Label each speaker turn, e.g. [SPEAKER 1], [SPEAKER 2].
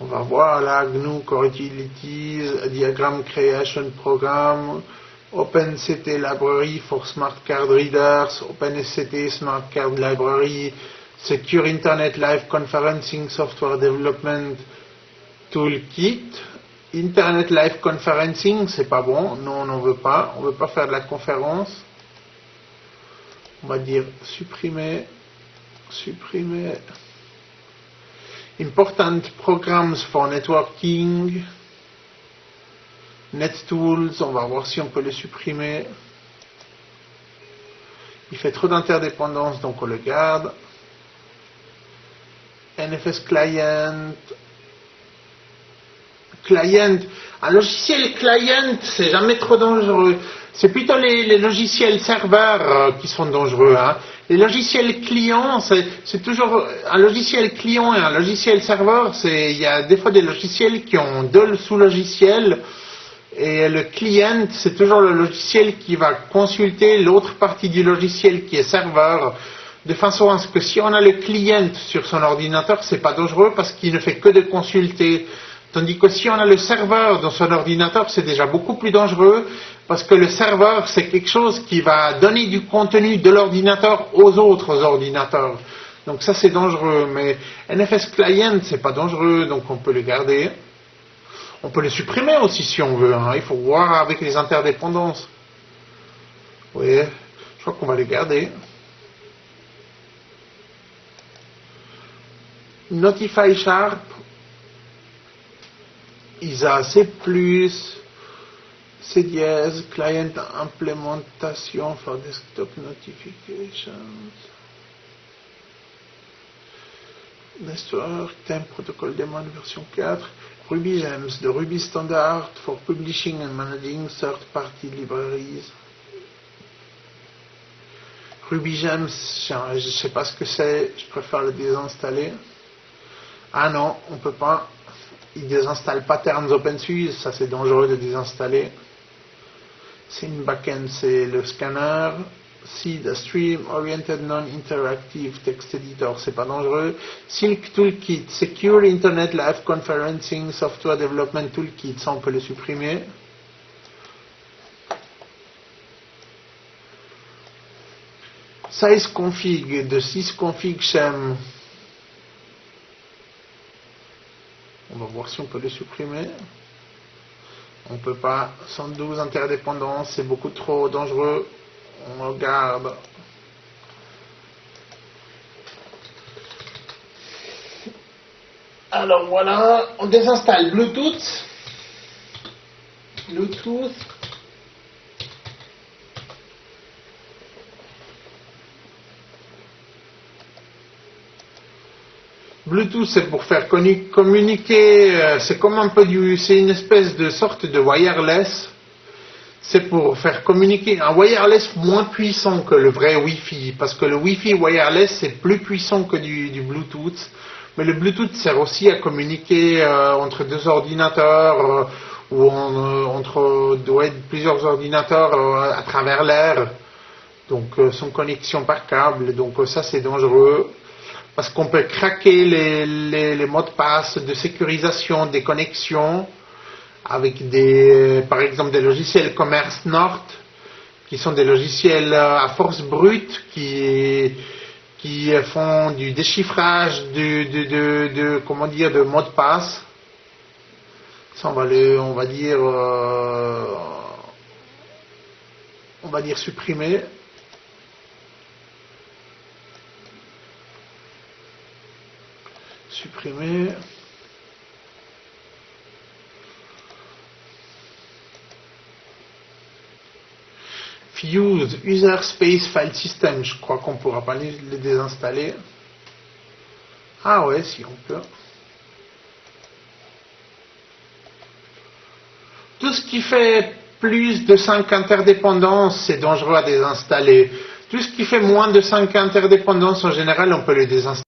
[SPEAKER 1] On va voir là, GNU Core Utilities, Diagram Creation Program, OpenCT Library for Smart Card Readers, OpenSCT Smart Card Library, Secure Internet Live Conferencing Software Development Toolkit. Internet Live Conferencing, c'est pas bon, non, on n'en veut pas, on veut pas faire de la conférence. On va dire supprimer. Important Programs for Networking, NetTools, on va voir si on peut le supprimer. Il fait trop d'interdépendance, donc on le garde. NFS Client. Un logiciel client, c'est jamais trop dangereux. C'est plutôt les logiciels serveurs qui sont dangereux. Hein. Les logiciels clients, c'est toujours un logiciel client et un logiciel serveur. Il y a des fois des logiciels qui ont deux sous-logiciels. Et le client, c'est toujours le logiciel qui va consulter l'autre partie du logiciel qui est serveur. De façon à ce que si on a le client sur son ordinateur, c'est pas dangereux parce qu'il ne fait que de consulter. Tandis que si on a le serveur dans son ordinateur, c'est déjà beaucoup plus dangereux parce que le serveur, c'est quelque chose qui va donner du contenu de l'ordinateur aux autres ordinateurs. Donc ça, c'est dangereux. Mais NFS Client, c'est pas dangereux, donc on peut le garder. On peut le supprimer aussi si on veut. Hein. Il faut voir avec les interdépendances. Oui, je crois qu'on va les garder. Notify Sharp. ISA C+, C dièse, Client Implementation for Desktop Notifications, Network, Time Protocol Daemon version 4, RubyGems, the Ruby Standard for Publishing and Managing Third-Party Libraries. RubyGems, je ne sais pas ce que c'est, je préfère le désinstaller. Ah non, on ne peut pas. Il désinstalle Patterns OpenSUSE, ça c'est dangereux de désinstaller. Scene Backend, c'est le scanner. Seed, Stream Oriented Non-Interactive Text Editor, c'est pas dangereux. Silk Toolkit, Secure Internet Live Conferencing Software Development Toolkit, ça on peut le supprimer. Size Config, de 6 config Shem. On va voir si on peut le supprimer. On ne peut pas. 112 interdépendances, c'est beaucoup trop dangereux. On regarde. Alors voilà, on désinstalle Bluetooth. Bluetooth, c'est pour faire communiquer, c'est comme un peu c'est une espèce de sorte de wireless. C'est pour faire communiquer un wireless moins puissant que le vrai Wi-Fi, parce que le Wi-Fi wireless c'est plus puissant que du Bluetooth. Mais le Bluetooth sert aussi à communiquer entre deux ordinateurs ou entre plusieurs ordinateurs à travers l'air. Donc sans connexion par câble. Donc ça c'est dangereux. Parce qu'on peut craquer les mots de passe de sécurisation des connexions avec par exemple des logiciels comme Ernst-Nord, qui sont des logiciels à force brute qui font du déchiffrage de mots de passe. Ça on va dire supprimer. Fuse, User Space File System, je crois qu'on ne pourra pas les désinstaller. Ah ouais, si on peut. Tout ce qui fait plus de 5 interdépendances, c'est dangereux à désinstaller. Tout ce qui fait moins de 5 interdépendances, en général, on peut les désinstaller.